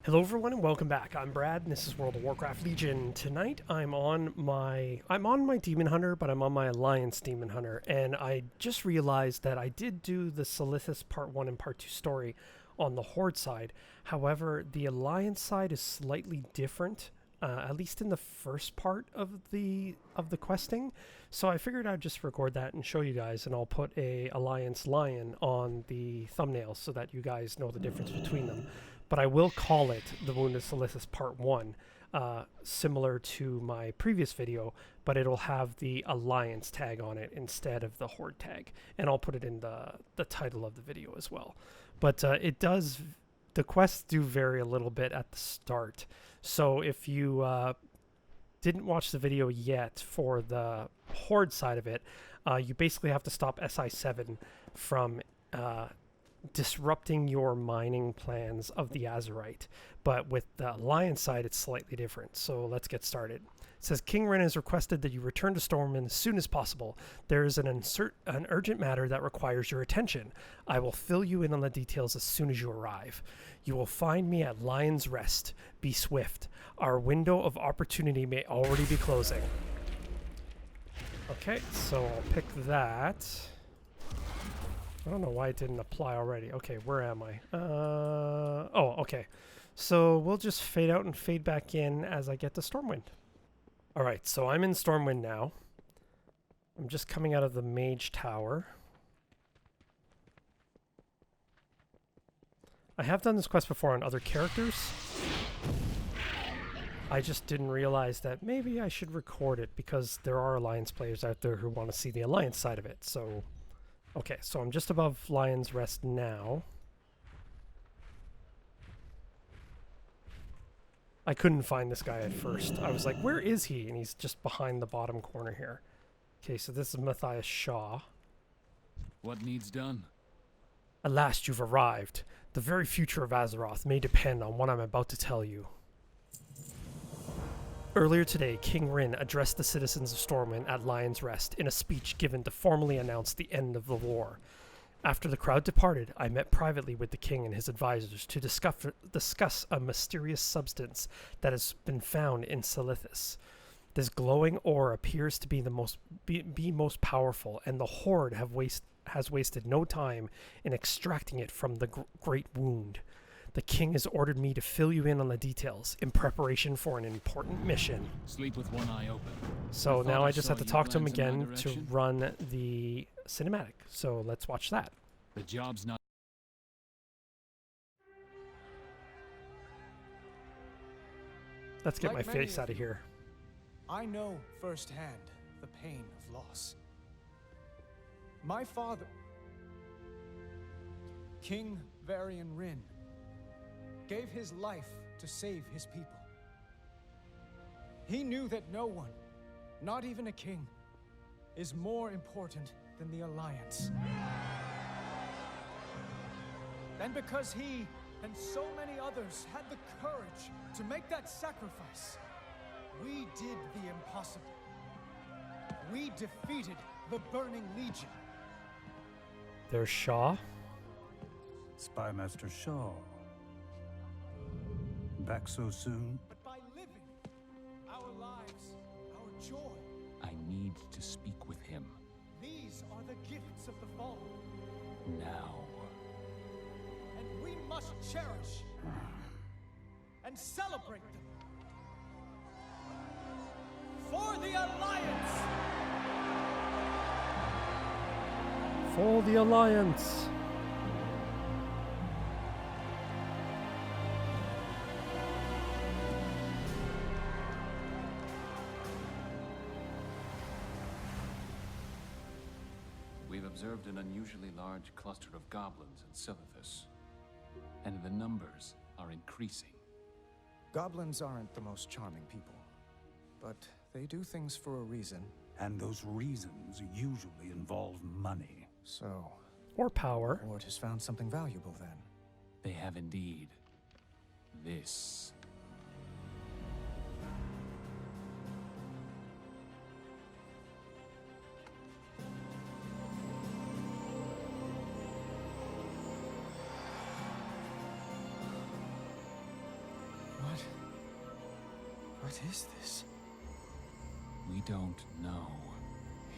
Hello everyone and welcome back. I'm Brad and this is World of Warcraft Legion. Tonight I'm on my Demon Hunter, but I'm on my Alliance Demon Hunter, and I just realized that I did do the SILITHUS Part 1 and Part 2 story on the Horde side. However, the Alliance side is slightly different, at least in the first part of the questing. So I figured I'd just record that and show you guys, and I'll put a Alliance Lion on the thumbnail so that you guys know the difference between them. But I will call it the Wounded SILITHUS Part 1, similar to my previous video, but it'll have the Alliance tag on it instead of the Horde tag. And I'll put it in the title of the video as well. But the quests do vary a little bit at the start. So if you didn't watch the video yet for the Horde side of it, you basically have to stop SI7 from disrupting your mining plans of the Azerite. But with the Alliance side, it's slightly different. So let's get started. It says, King Wren has requested that you return to Stormwind as soon as possible. There is an urgent matter that requires your attention. I will fill you in on the details as soon as you arrive. You will find me at Lion's Rest. Be swift. Our window of opportunity may already be closing. Okay, so I'll pick that. I don't know why it didn't apply already. Okay, where am I? Oh, okay. So we'll just fade out and fade back in as I get to Stormwind. Alright, so I'm in Stormwind now. I'm just coming out of the Mage Tower. I have done this quest before on other characters. I just didn't realize that maybe I should record it because there are Alliance players out there who want to see the Alliance side of it, so... Okay, so I'm just above Lion's Rest now. I couldn't find this guy at first. I was like, where is he? And he's just behind the bottom corner here. Okay, so this is Matthias Shaw. What needs done? At last you've arrived. The very future of Azeroth may depend on what I'm about to tell you. Earlier today, King Wren addressed the citizens of Stormwind at Lion's Rest in a speech given to formally announce the end of the war. After the crowd departed, I met privately with the king and his advisors to discuss a mysterious substance that has been found in Silithus. This glowing ore appears to be the most powerful, and the Horde has wasted no time in extracting it from the Great Wound. The king has ordered me to fill you in on the details in preparation for an important mission. Sleep with one eye open. So now I just have to talk to him again to run the cinematic. So let's watch that. The job's not... Let's get my face out of here. I know firsthand the pain of loss. My father, King Varian Wren, gave his life to save his people. He knew that no one, not even a king, is more important than the Alliance. And because he and so many others had the courage to make that sacrifice, we did the impossible. We defeated the Burning Legion. There's Shaw. Spymaster Shaw. Back so soon? But by living our lives, our joy, I need to speak with him. these are the gifts of the fallen, Now. and we must cherish and celebrate them. For the Alliance! For the Alliance! We've observed an unusually large cluster of goblins in Silithus, and the numbers are increasing. Goblins aren't the most charming people, but they do things for a reason. And those reasons usually involve money. So, Or power. Horde has found something valuable then. They have indeed. This. What is this? We don't know.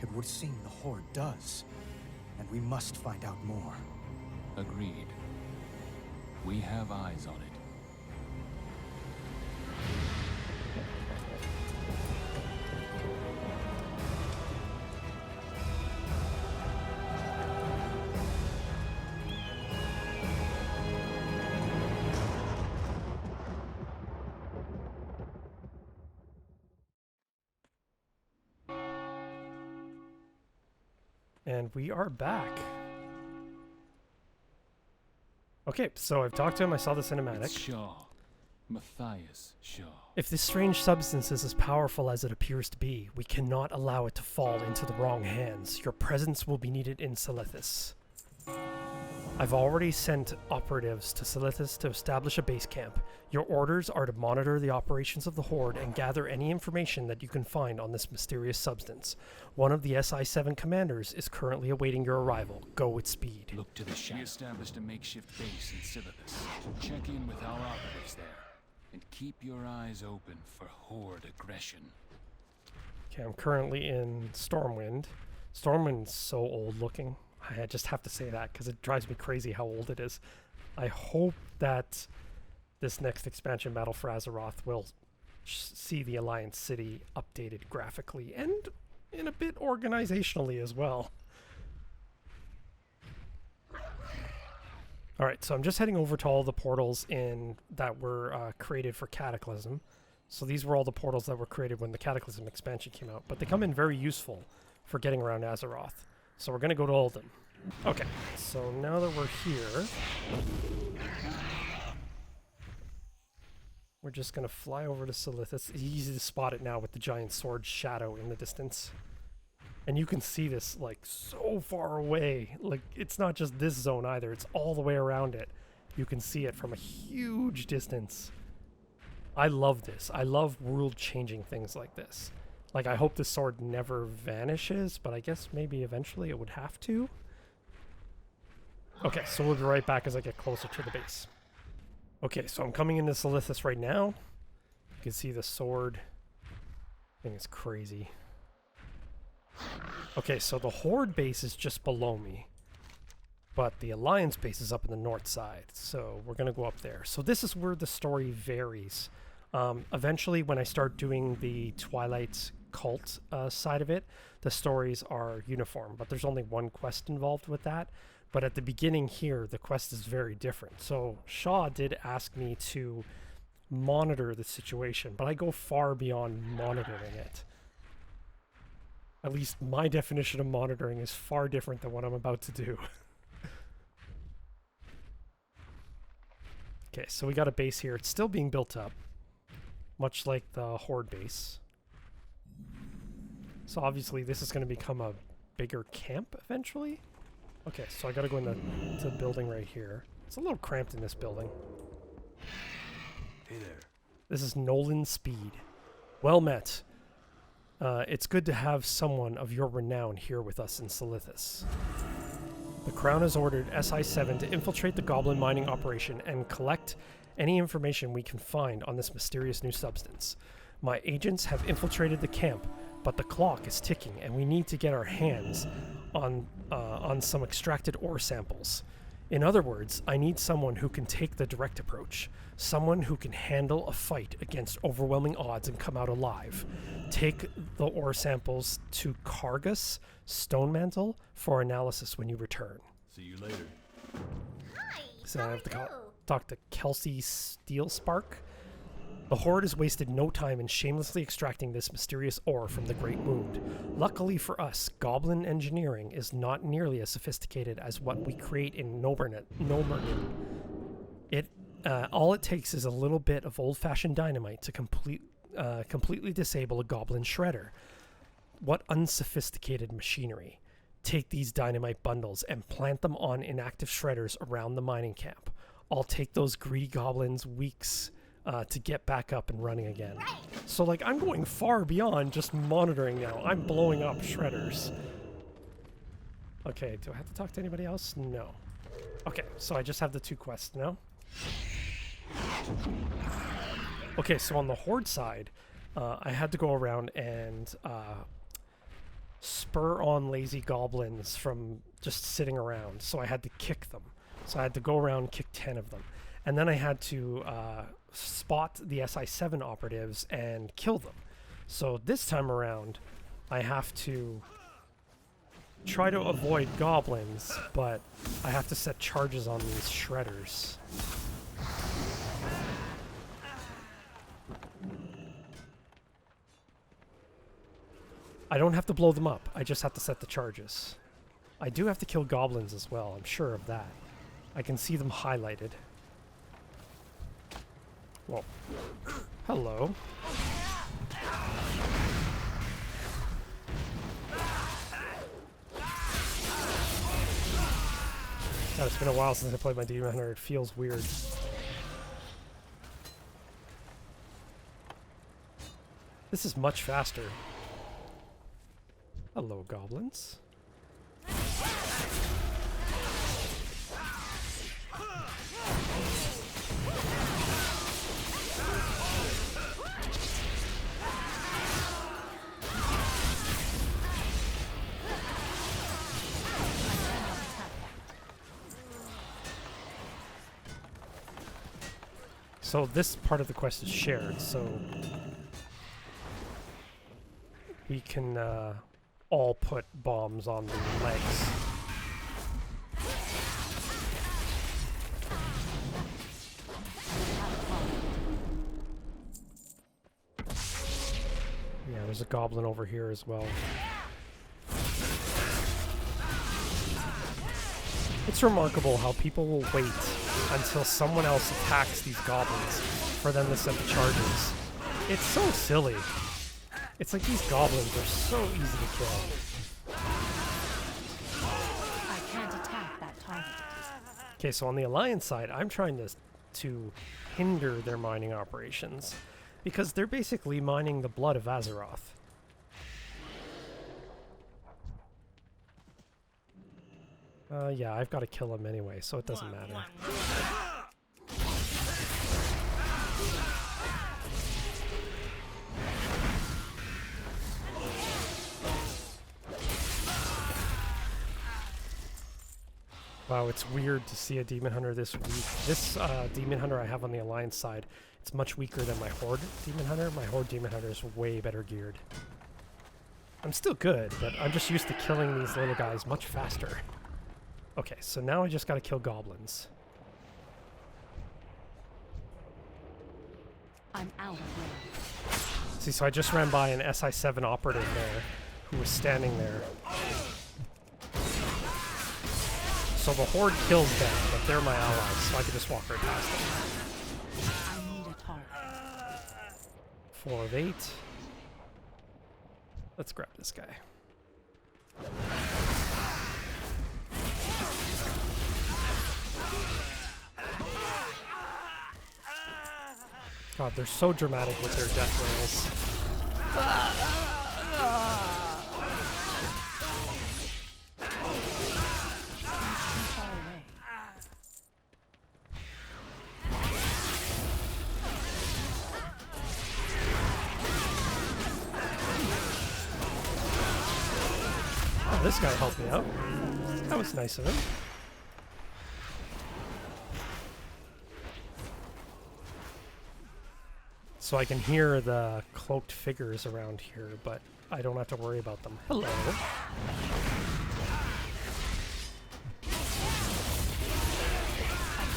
It would seem the Horde does, and we must find out more. Agreed. We have eyes on it. And we are back. Okay, so I've talked to him, I saw the cinematic. It's Shaw. Matthias Shaw. If this strange substance is as powerful as it appears to be, we cannot allow it to fall into the wrong hands. Your presence will be needed in SILITHUS. I've already sent operatives to SILITHUS to establish a base camp. Your orders are to monitor the operations of the Horde and gather any information that you can find on this mysterious substance. One of the SI-7 commanders is currently awaiting your arrival. Go with speed. Look to the shadow. We established a makeshift base in SILITHUS. Check in with our operatives there. And keep your eyes open for Horde aggression. Okay, I'm currently in Stormwind. Stormwind's so old looking. I just have to say that because it drives me crazy how old it is. I hope that this next expansion, Battle for Azeroth, will see the Alliance City updated graphically and in a bit organizationally as well. Alright, so I'm just heading over to all the portals that were created for Cataclysm. So these were all the portals that were created when the Cataclysm expansion came out, but they come in very useful for getting around Azeroth. So we're going to go to all of them. Okay, so now that we're here, we're just going to fly over to SILITHUS. It's easy to spot it now with the giant sword shadow in the distance. And you can see this, like, so far away. Like, it's not just this zone either. It's all the way around it. You can see it from a huge distance. I love this. I love world-changing things like this. Like, I hope this sword never vanishes, but I guess maybe eventually it would have to. Okay, so we'll be right back as I get closer to the base. Okay, so I'm coming into SILITHUS right now. You can see the sword. I think it's crazy. Okay, so the Horde base is just below me. But the Alliance base is up in the north side, so we're going to go up there. So this is where the story varies. Eventually, when I start doing the Twilight cult side of it, the stories are uniform, but there's only one quest involved with that. But at the beginning here, the quest is very different. So Shaw did ask me to monitor the situation, but I go far beyond monitoring it. At least my definition of monitoring is far different than what I'm about to do. Okay, so we got a base here. It's still being built up, much like the Horde base. So obviously this is going to become a bigger camp eventually. Okay, so I got to go into the building right here. It's a little cramped in this building. Hey there. This is Nolan Speed. Well met. It's good to have someone of your renown here with us in SILITHUS. The Crown has ordered SI-7 to infiltrate the Goblin mining operation and collect any information we can find on this mysterious new substance. My agents have infiltrated the camp, but the clock is ticking and we need to get our hands on some extracted ore samples. In other words, I need someone who can take the direct approach. Someone who can handle a fight against overwhelming odds and come out alive. Take the ore samples to Kargus Stone Mantle for analysis when you return. See you later. Hi, So I how have to are you? talk to Kelsey Steelspark. The Horde has wasted no time in shamelessly extracting this mysterious ore from the Great Wound. Luckily for us, Goblin engineering is not nearly as sophisticated as what we create in Nomernin. All it takes is a little bit of old-fashioned dynamite to completely disable a Goblin shredder. What unsophisticated machinery. Take these dynamite bundles and plant them on inactive shredders around the mining camp. I'll take those greedy Goblins weeks to get back up and running again. So, like, I'm going far beyond just monitoring now. I'm blowing up shredders. Okay, do I have to talk to anybody else? No. Okay, so I just have the two quests now. Okay, so on the Horde side, I had to go around and spur on lazy goblins from just sitting around, so I had to kick them. So I had to go around and kick 10 of them. And then I had to spot the SI7 operatives and kill them. So this time around, I have to try to avoid goblins, but I have to set charges on these shredders. I don't have to blow them up, I just have to set the charges. I do have to kill goblins as well, I'm sure of that. I can see them highlighted. Whoa. Hello. God, it's been a while since I played my Demon Hunter. It feels weird. This is much faster. Hello, goblins. So this part of the quest is shared, so we can all put bombs on the legs. Yeah, there's a goblin over here as well. It's remarkable how people will wait until someone else attacks these goblins for them to set the charges. It's so silly. It's like these goblins are so easy to kill. I can't attack that target. Okay, so on the Alliance side, I'm trying to hinder their mining operations because they're basically mining the blood of Azeroth. Yeah, I've got to kill him anyway, so it doesn't matter. Wow, it's weird to see a Demon Hunter this weak. This Demon Hunter I have on the Alliance side, it's much weaker than my Horde Demon Hunter. My Horde Demon Hunter is way better geared. I'm still good, but I'm just used to killing these little guys much faster. Okay, so now I just gotta kill goblins. I'm out of range. See, so I just ran by an SI7 operative there who was standing there. So the Horde kills them, but they're my allies, so I can just walk right past them. I need a target. 4 of 8. Let's grab this guy. God, they're so dramatic with their death rails. Too far away. Oh, this guy helped me out. That was nice of him. So I can hear the cloaked figures around here, but I don't have to worry about them. Hello.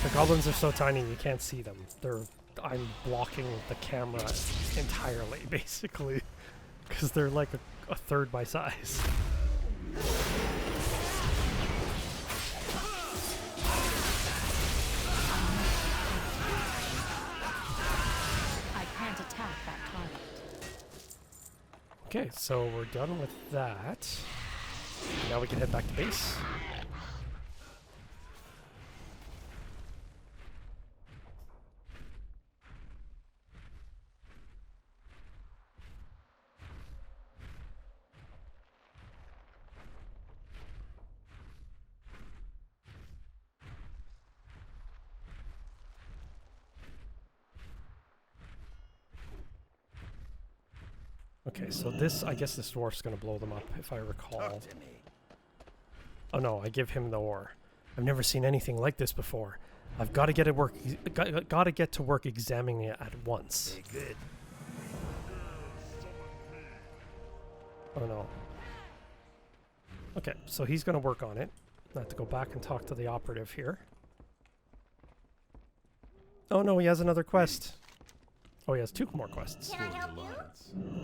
The goblins are so tiny you can't see them. I'm blocking the camera entirely, basically, because they're like a third my size. Okay, so we're done with that. Now we can head back to base. Okay, so this, I guess this dwarf's gonna blow them up, if I recall. Oh no, I give him the ore. I've never seen anything like this before. I've got to get to work examining it at once. Good. Oh no. Okay, so he's gonna work on it. I have to go back and talk to the operative here. Oh no, he has another quest. Oh, he has 2 more quests. Can I help you?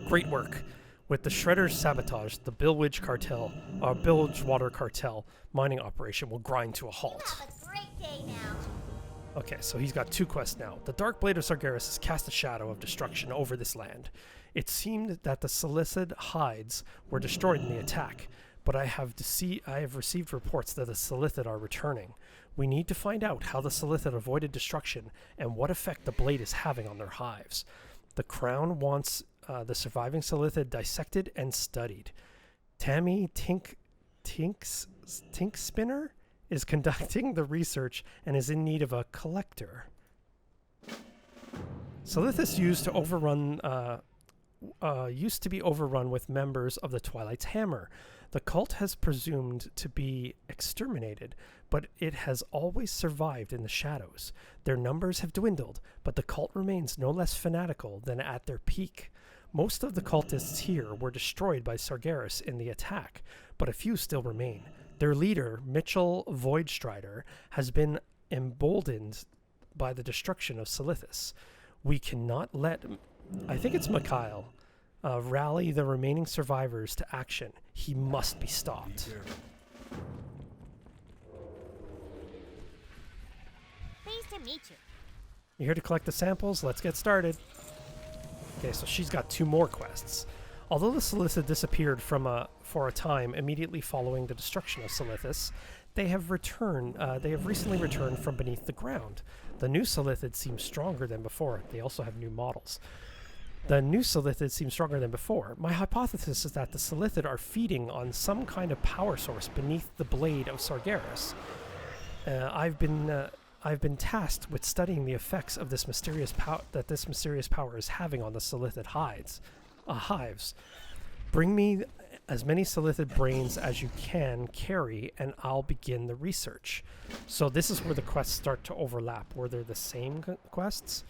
Great work. With the Shredder's sabotage, the Bilge Water Cartel mining operation will grind to a halt. Have a great day now. Okay, so he's got 2 quests now. The Dark Blade of Sargeras has cast a shadow of destruction over this land. It seemed that the Silithid hides were destroyed in the attack, but I have received reports that the Silithid are returning. We need to find out how the Silithid avoided destruction and what effect the blade is having on their hives. The Crown wants the surviving Silithid dissected and studied. Tammy Tinkspinner is conducting the research and is in need of a collector. Silithus used to be overrun with members of the Twilight's Hammer. The cult has presumed to be exterminated, but it has always survived in the shadows. Their numbers have dwindled, but the cult remains no less fanatical than at their peak. Most of the cultists here were destroyed by Sargeras in the attack, but a few still remain. Their leader, Mitchell Voidstrider, has been emboldened by the destruction of Silithus. We cannot let, I think it's Mikhail, rally the remaining survivors to action. He must be stopped. Pleased to meet you. You here to collect the samples? Let's get started. Okay, so she's got 2 more quests. Although the Silithid disappeared for a time immediately following the destruction of Silithus, they have recently returned from beneath the ground. The new Silithid seems stronger than before. They also have new models. The new Silithid seems stronger than before. My hypothesis is that the Silithid are feeding on some kind of power source beneath the blade of Sargeras. I've been tasked with studying the effects of this mysterious power is having on the Silithid hives. Bring me as many Silithid brains as you can carry, and I'll begin the research. So this is where the quests start to overlap. Were they the same quests?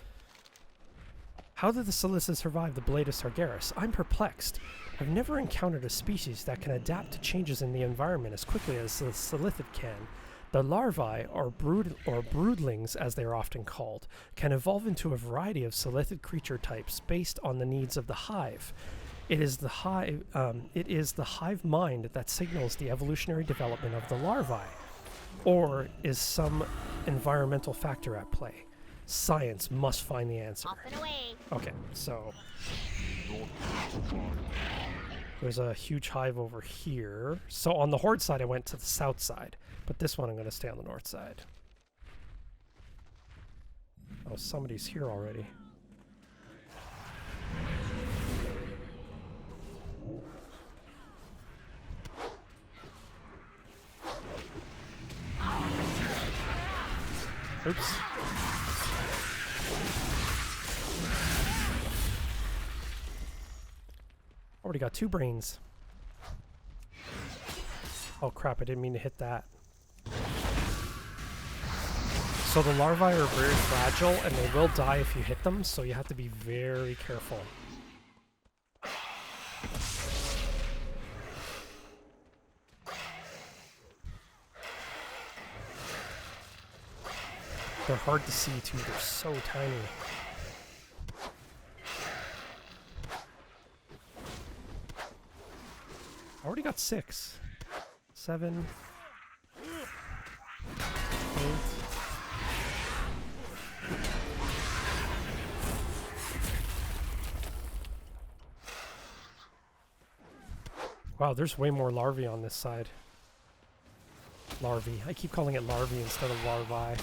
How did the Silithid survive the Blade of Sargeras? I'm perplexed. I've never encountered a species that can adapt to changes in the environment as quickly as the Silithid can. The larvae, or broodlings as they are often called, can evolve into a variety of Silithid creature types based on the needs of the hive. It is the hive mind that signals the evolutionary development of the larvae, or is some environmental factor at play? Science must find the answer. Off and away. Okay, so there's a huge hive over here. So on the Horde side, I went to the south side, but this one I'm going to stay on the north side. Oh, somebody's here already. Oops. Already got 2 brains. Oh crap, I didn't mean to hit that. So the larvae are very fragile and they will die if you hit them, so you have to be very careful. They're hard to see too, they're so tiny. I already got 6. 7. 8. Wow, there's way more larvae on this side. Larvae. I keep calling it larvae instead of larvae.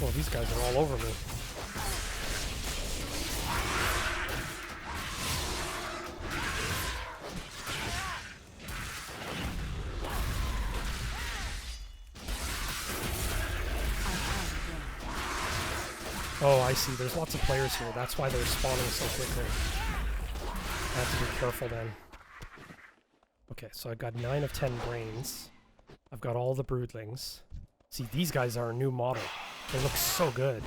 Well, these guys are all over me. Oh, I see. There's lots of players here. That's why they're spawning so quickly. I have to be careful then. Okay, so I've got 9 of 10 brains. I've got all the broodlings. See, these guys are a new model. They look so good.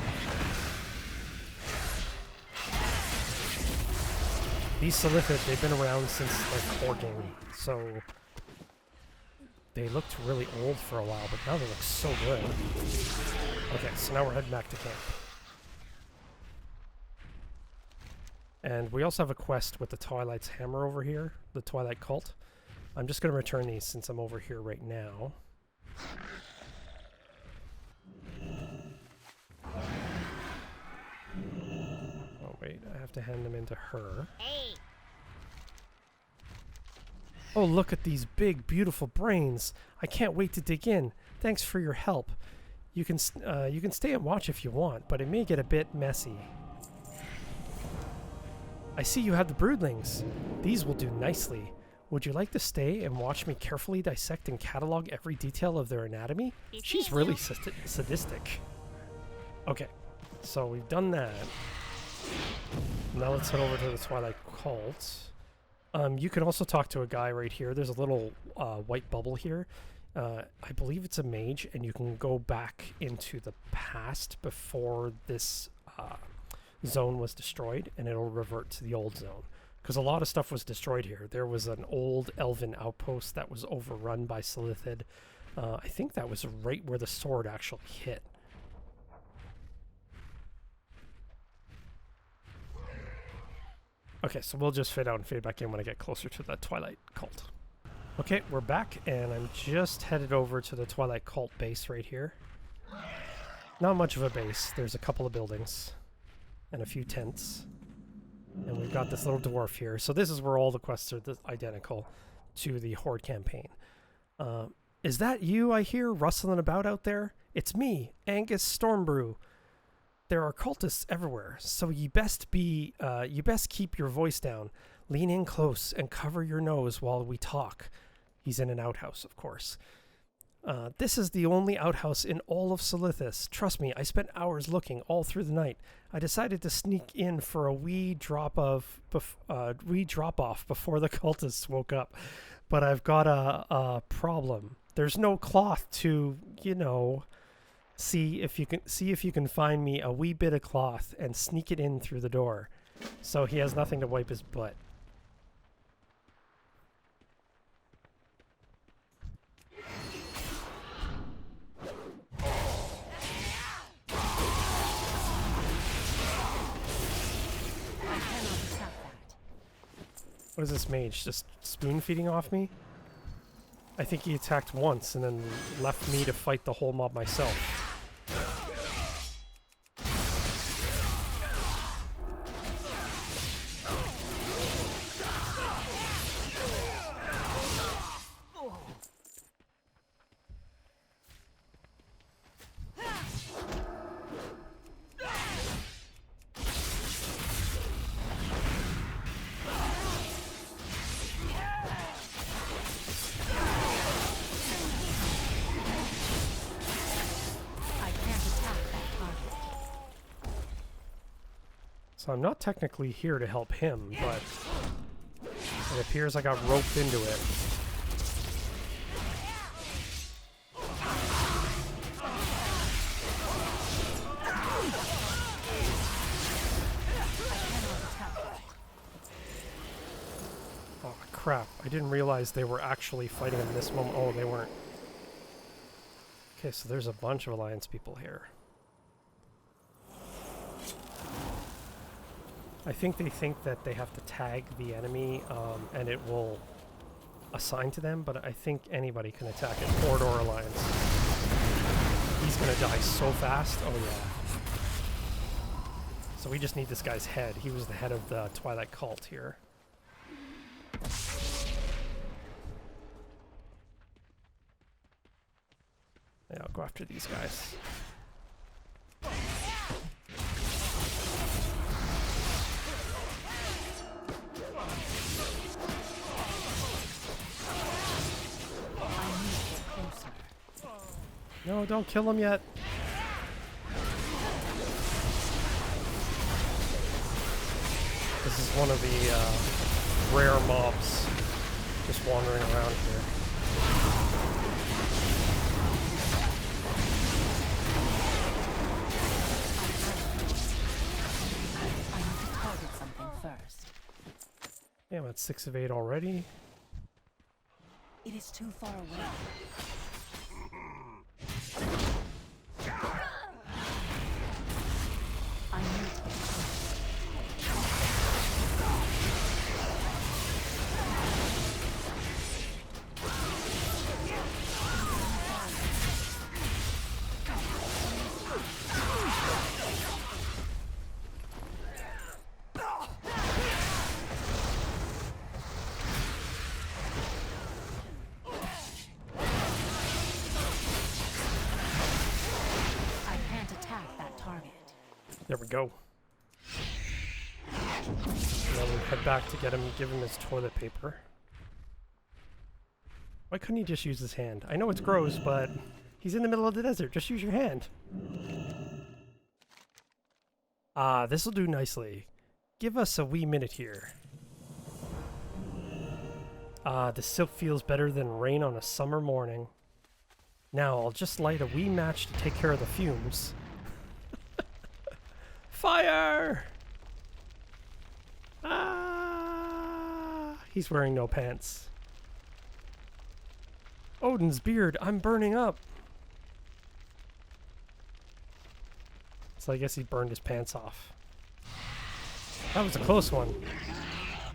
These Silithus, they've been around since like Forging, so they looked really old for a while, but now they look so good. Okay, so now we're heading back to camp. And we also have a quest with the Twilight's Hammer over here, the Twilight Cult. I'm just going to return these since I'm over here right now. Oh wait, I have to hand them in to her. Hey. Oh, look at these big, beautiful brains. I can't wait to dig in. Thanks for your help. You can stay and watch if you want, but it may get a bit messy. I see you have the broodlings. These will do nicely. Would you like to stay and watch me carefully dissect and catalog every detail of their anatomy? She's really sadistic. Okay, so we've done that. Now let's head over to the Twilight Cult. You can also talk to a guy right here. There's a little white bubble here. I believe it's a mage, and you can go back into the past before this zone was destroyed, and it'll revert to the old zone. Because a lot of stuff was destroyed here. There was an old elven outpost that was overrun by Silithid. I think that was right where the sword actually hit. Okay, so we'll just fade out and fade back in when I get closer to the Twilight Cult. Okay, we're back, and I'm just headed over to the Twilight Cult base right here. Not much of a base. There's a couple of buildings and a few tents. And we've got this little dwarf here. So this is where all the quests are identical to the Horde campaign. Is that you I hear rustling about out there? It's me, Angus Stormbrew. There are cultists everywhere, so you best keep your voice down. Lean in close and cover your nose while we talk. He's in an outhouse, of course. This is the only outhouse in all of Silithus. Trust me, I spent hours looking all through the night. I decided to sneak in for a wee drop-off before the cultists woke up. But I've got a problem. There's no cloth to, see if you can find me a wee bit of cloth and sneak it in through the door. So he has nothing to wipe his butt. What is this mage? Just spoon feeding off me? I think he attacked once and then left me to fight the whole mob myself. So I'm not technically here to help him, but it appears I got roped into it. Oh crap, I didn't realize they were actually fighting in this moment. Oh, they weren't. Okay, so there's a bunch of Alliance people here. I think they think that they have to tag the enemy and it will assign to them, but I think anybody can attack it, Horde or Alliance. He's gonna die so fast. Oh yeah. So we just need this guy's head. He was the head of the Twilight Cult here. Yeah, I'll go after these guys. No, don't kill him yet. This is one of the rare mobs just wandering around here. I need to target something first. Yeah, I'm at 6 of 8 already. It is too far away. I need to There we go. And then we head back to get him, give him his toilet paper. Why couldn't he just use his hand? I know it's gross, but he's in the middle of the desert. Just use your hand. Ah, this'll do nicely. Give us a wee minute here. Ah, the silk feels better than rain on a summer morning. Now I'll just light a wee match to take care of the fumes. Fire! Ah! He's wearing no pants. Odin's beard, I'm burning up. So I guess he burned his pants off. That was a close one.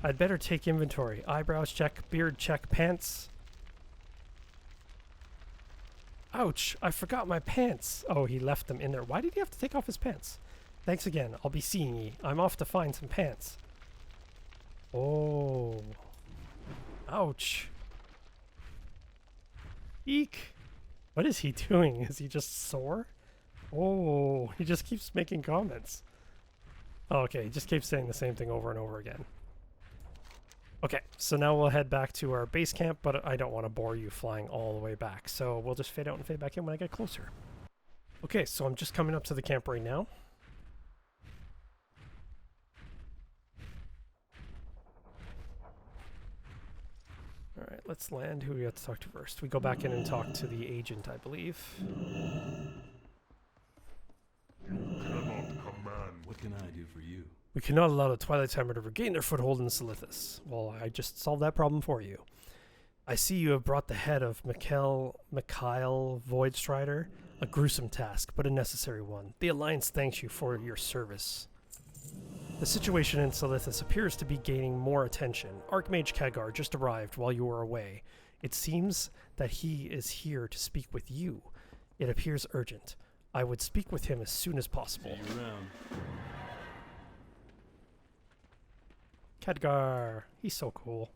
I'd better take inventory. Eyebrows check, beard check, pants. Ouch, I forgot my pants. Oh, he left them in there. Why did he have to take off his pants? Thanks again. I'll be seeing ye. I'm off to find some pants. Oh. Ouch. Eek. What is he doing? Is he just sore? Oh, he just keeps making comments. Oh, okay, he just keeps saying the same thing over and over again. Okay, so now we'll head back to our base camp, but I don't want to bore you flying all the way back. So we'll just fade out and fade back in when I get closer. Okay, so I'm just coming up to the camp right now. Alright, let's land. Who do we have to talk to first? We go back in and talk to the agent, I believe. What can I do for you? We cannot allow the Twilight Hammer to regain their foothold in SILITHUS. Well, I just solved that problem for you. I see you have brought the head of Mikhail Voidstrider. A gruesome task, but a necessary one. The Alliance thanks you for your service. The situation in SILITHUS appears to be gaining more attention. Archmage Khadgar just arrived while you were away. It seems that he is here to speak with you. It appears urgent. I would speak with him as soon as possible. See you around. Khadgar, he's so cool.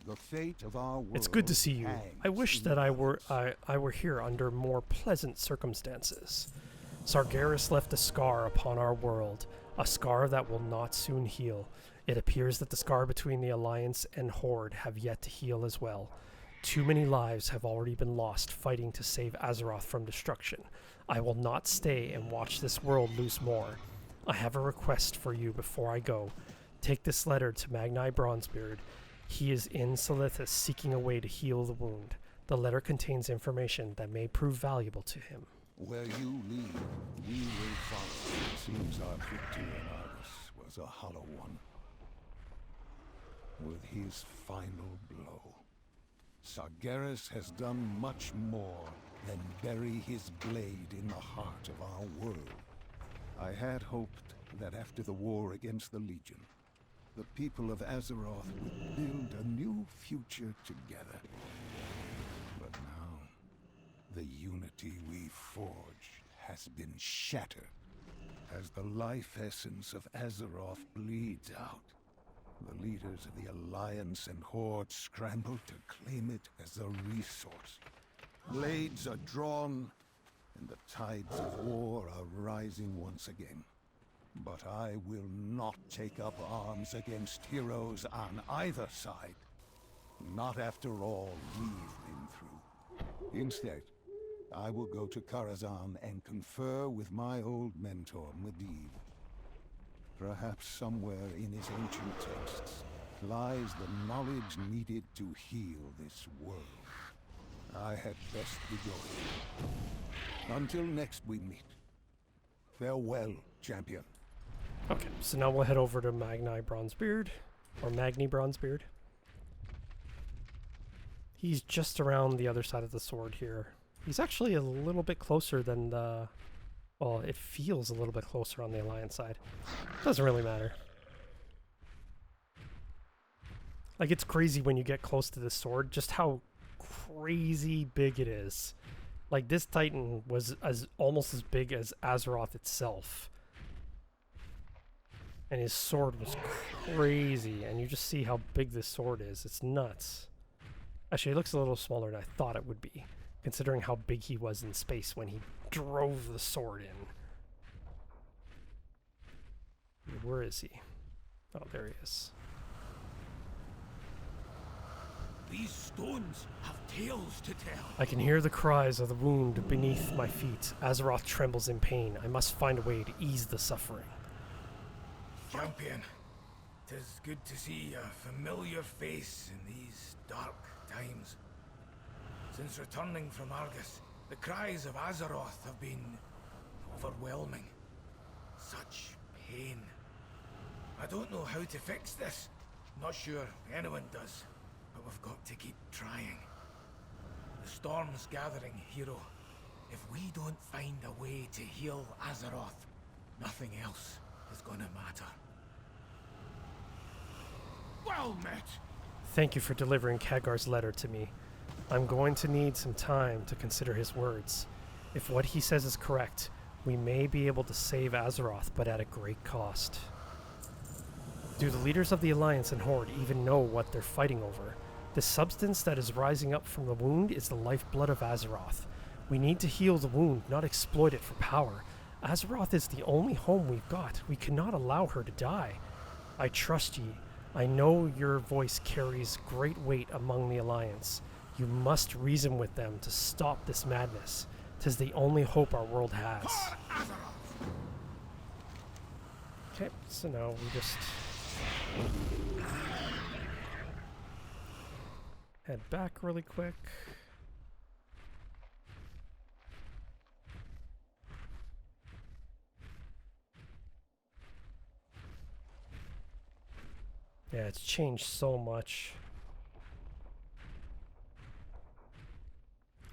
The fate of our world. It's good to see you. I hangs wish in that the I balance. were here under more pleasant circumstances. Sargeras left a scar upon our world, a scar that will not soon heal. It appears that the scar between the Alliance and Horde have yet to heal as well. Too many lives have already been lost fighting to save Azeroth from destruction. I will not stay and watch this world lose more. I have a request for you before I go. Take this letter to Magni Bronzebeard. He is in SILITHUS seeking a way to heal the wound. The letter contains information that may prove valuable to him. Where you lead, we will follow. It seems our victory in Argus was a hollow one. With his final blow, Sargeras has done much more than bury his blade in the heart of our world. I had hoped that after the war against the Legion, the people of Azeroth would build a new future together. But now, the unity we forged has been shattered. As the life essence of Azeroth bleeds out, the leaders of the Alliance and Horde scramble to claim it as a resource. Blades are drawn, and the tides of war are rising once again. But I will not take up arms against heroes on either side. Not after all we've been through. Instead, I will go to Karazhan and confer with my old mentor, Medivh. Perhaps somewhere in his ancient texts lies the knowledge needed to heal this world. I had best be going. Until next we meet. Farewell, champion. Okay, so now we'll head over to Magni Bronzebeard, or Magni Bronzebeard. He's just around the other side of the sword here. He's actually a little bit closer than the... Well, it feels a little bit closer on the Alliance side. Doesn't really matter. Like, it's crazy when you get close to this sword, just how crazy big it is. Like, this Titan was almost as big as Azeroth itself. And his sword was crazy, and you just see how big this sword is. It's nuts. Actually, it looks a little smaller than I thought it would be, considering how big he was in space when he drove the sword in. Where is he? Oh, there he is. These stones have tales to tell. I can hear the cries of the wound beneath my feet. Azeroth trembles in pain. I must find a way to ease the suffering. Champion, 'tis good to see a familiar face in these dark times. Since returning from Argus, the cries of Azeroth have been overwhelming. Such pain. I don't know how to fix this. Not sure anyone does, but we've got to keep trying. The storm's gathering, hero. If we don't find a way to heal Azeroth, nothing else is gonna matter. Well met! Thank you for delivering Khadgar's letter to me. I'm going to need some time to consider his words. If what he says is correct, we may be able to save Azeroth, but at a great cost. Do the leaders of the Alliance and Horde even know what they're fighting over? The substance that is rising up from the wound is the lifeblood of Azeroth. We need to heal the wound, not exploit it for power. Azeroth is the only home we've got. We cannot allow her to die. I trust ye. I know your voice carries great weight among the Alliance. You must reason with them to stop this madness. 'Tis the only hope our world has. Okay, so now we just head back really quick. Yeah, it's changed so much.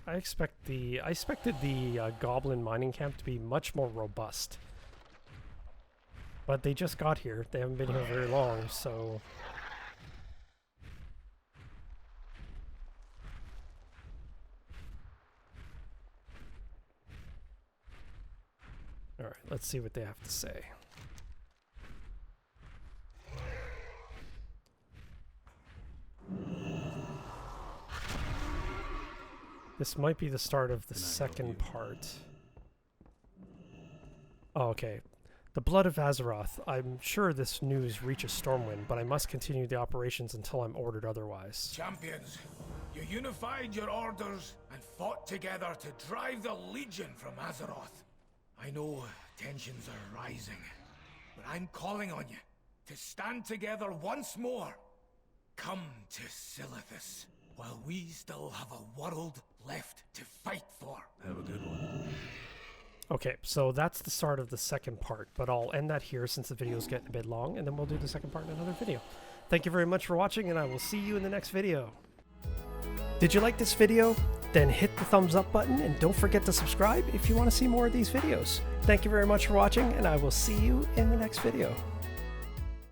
I expected the goblin mining camp to be much more robust. But they just got here. They haven't been here very long, so... Alright, let's see what they have to say. This might be the start of the second part. Oh, okay. The blood of Azeroth. I'm sure this news reaches Stormwind, but I must continue the operations until I'm ordered otherwise. Champions, you unified your orders and fought together to drive the Legion from Azeroth. I know tensions are rising, but I'm calling on you to stand together once more. Come to Silithus, while we still have a world left to fight for. Have a good one. Okay, so that's the start of the second part, but I'll end that here since the video's getting a bit long, and then we'll do the second part in another video. Thank you very much for watching, and I will see you in the next video. Did you like this video? Then hit the thumbs up button, and don't forget to subscribe if you want to see more of these videos. Thank you very much for watching, and I will see you in the next video.